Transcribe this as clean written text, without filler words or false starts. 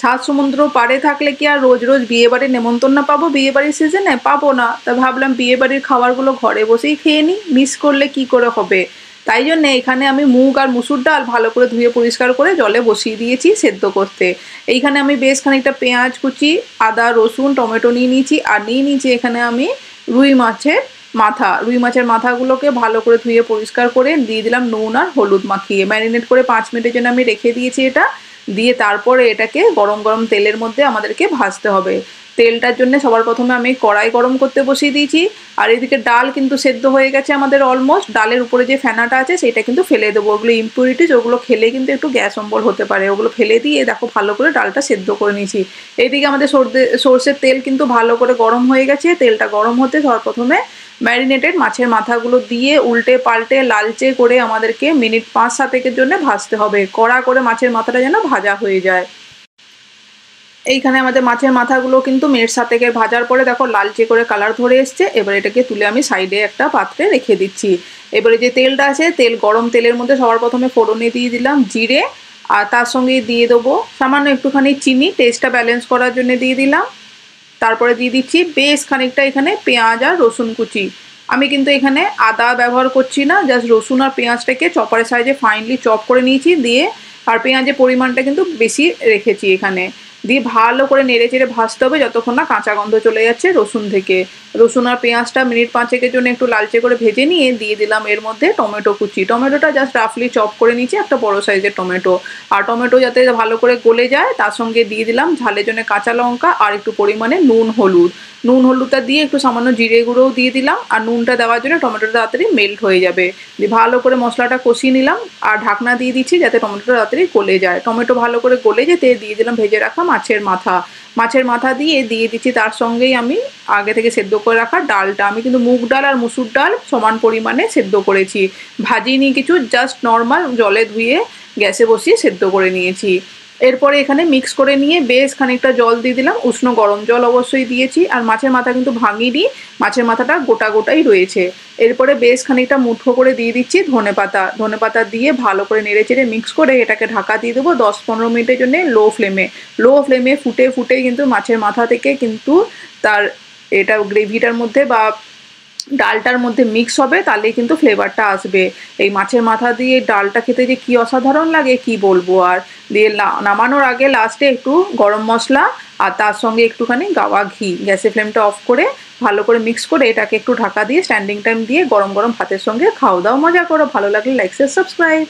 সাত সমুদ্র পাড়ে থাকলে কি আর রোজ রোজ বিয়ে বাড়ির নেমন্তন্ন পাবো? বিয়ে বাড়ির সিজনে পাবো না। তা ভাবলাম বিয়ে বাড়ির খাবারগুলো ঘরে বসেই খেয়ে নিই, মিস করলে কি করে হবে। তাই জন্য এখানে আমি মুগ আর মুসুর ডাল ভালো করে ধুয়ে পরিষ্কার করে জলে বসিয়ে দিয়েছি সেদ্ধ করতে। এইখানে আমি বেশ খানিকটা পেঁয়াজ কুচি, আদা রসুন টমেটো নিয়ে নিয়েছি, আর নিয়ে নিয়েছি এখানে আমি রুই মাছের মাথা। রুই মাছের মাথাগুলোকে ভালো করে ধুয়ে পরিষ্কার করে দিয়ে দিলাম নুন আর হলুদ মাখিয়ে, ম্যারিনেট করে 5 মিনিটের জন্য আমি রেখে দিয়েছি এটা। দিয়ে তারপরে এটাকে গরম গরম তেলের মধ্যে আমাদেরকে ভাজতে হবে। তেলটার জন্য সবার প্রথমে আমি কড়াই গরম করতে বসিয়ে দিয়েছি। আর এদিকে ডাল কিন্তু সেদ্ধ হয়ে গেছে আমাদের অলমোস্ট। ডালের উপরে যে ফেনাটা আছে সেটা কিন্তু ফেলে দেবো, ওগুলো ইম্পিউরিটিস, ওগুলো খেলে কিন্তু একটু গ্যাস অম্বল হতে পারে, ওগুলো ফেলে দিয়ে দেখো ভালো করে ডালটা সেদ্ধ করে নিয়েছি। এইদিকে আমাদের সর্ষের তেল কিন্তু ভালো করে গরম হয়ে গেছে। তেলটা গরম হতে সবার প্রথমে ম্যারিনেটেড মাছের মাথাগুলো দিয়ে উল্টে পাল্টে লালচে করে আমাদেরকে মিনিট 5-7 জন্য ভাজতে হবে, কড়া করে মাছের মাথাটা যেন ভাজা হয়ে যায়। এইখানে আমাদের মাছের মাথাগুলো কিন্তু মিনিট 7 ভাজার পরে দেখো লালচে করে কালার ধরে এসছে। এবার এটাকে তুলে আমি সাইডে একটা পাত্রে রেখে দিচ্ছি। এবারে যে তেলটা আছে, গরম তেলের মধ্যে সবার প্রথমে ফোড়নে দিয়ে দিলাম জিরে, আর তার সঙ্গে দিয়ে দেবো সামান্য একটুখানি চিনি, টেস্টটা ব্যালেন্স করার জন্য দিয়ে দিলাম। তারপরে দিয়ে দিচ্ছি বেশ খানিকটা এখানে পেঁয়াজ আর রসুন কুচি। আমি কিন্তু এখানে আদা ব্যবহার করছি না, জাস্ট রসুন আর পেঁয়াজটাকে চপারের সাইজে ফাইনলি চপ করে নিয়েছি দিয়ে, আর পেঁয়াজের পরিমাণটা কিন্তু বেশি রেখেছি এখানে। দিয়ে ভালো করে নেড়ে চেড়ে ভাজতে হবে যতক্ষণ না কাঁচা গন্ধ চলে যাচ্ছে রসুন থেকে। রসুন আর পেঁয়াজটা মিনিট 5 জন্য একটু লালচে করে ভেজে নিয়ে দিয়ে দিলাম এর মধ্যে টমেটো কুচি। টমেটোটা জাস্ট রাফলি চপ করে নিয়েছি, একটা বড় সাইজের টমেটো। আর টমেটো যাতে ভালো করে গলে যায় তার সঙ্গে দিয়ে দিলাম ঝালের জন্য কাঁচা লঙ্কা আর একটু পরিমাণে নুন হলুদটা দিয়ে একটু সামান্য জিরে গুঁড়োও দিয়ে দিলাম। আর নুনটা দেওয়ার জন্য টমেটোটা তাড়াতাড়ি মেল্ট হয়ে যাবে। দিয়ে ভালো করে মশলাটা কষিয়ে নিলাম আর ঢাকনা দিয়ে দিচ্ছি যাতে টমেটোটা তাড়াতাড়ি গলে যায়। টমেটো ভালো করে গলে যেতে দিয়ে দিলাম ভেজে রাখা মাছের মাথা দিয়ে দিচ্ছি তার সঙ্গেই আমি আগে থেকে সেদ্ধ করে রাখা ডালটা। আমি কিন্তু মুগ ডাল আর মুসুর ডাল সমান পরিমাণে সেদ্ধ করেছি, ভাজিনি কিছু, জাস্ট নর্মাল জলে ধুয়ে গ্যাসে বসিয়ে সেদ্ধ করে নিয়েছি। এরপরে এখানে মিক্স করে নিয়ে বেশ খানিকটা জল দিয়ে দিলাম, উষ্ণ গরম জল অবশ্যই দিয়েছি। আর মাছের মাথা কিন্তু ভাঙিনি, মাছের মাথাটা গোটা গোটাই রয়েছে। এরপরে বেশ খানিকটা মুঠো করে দিয়ে দিচ্ছি ধনেপাতা দিয়ে ভালো করে নেড়ে চেড়ে মিক্স করে এটাকে ঢাকা দিয়ে দেবো 10-15 মিনিটের জন্য লো ফ্লেমে ফুটে ফুটে কিন্তু মাছের মাথা থেকে কিন্তু তার এটা গ্রেভিটার মধ্যে বা ডালটার মধ্যে মিক্স হবে, তাহলেই কিন্তু ফ্লেভারটা আসবে। এই মাছের মাথা দিয়ে ডালটা খেতে যে কি অসাধারণ লাগে কি বলবো। আর দিয়ে নামানোর আগে লাস্টে একটু গরম মশলা আর তার সঙ্গে একটুখানি গাওয়া ঘি, গ্যাসের ফ্লেমটা অফ করে ভালো করে মিক্স করে এটাকে একটু ঢাকা দিয়ে স্ট্যান্ডিং টাইম দিয়ে গরম গরম ভাতের সঙ্গে খাও দাও, মজা করো। ভালো লাগলে লাইক শেয়ার সাবস্ক্রাইব।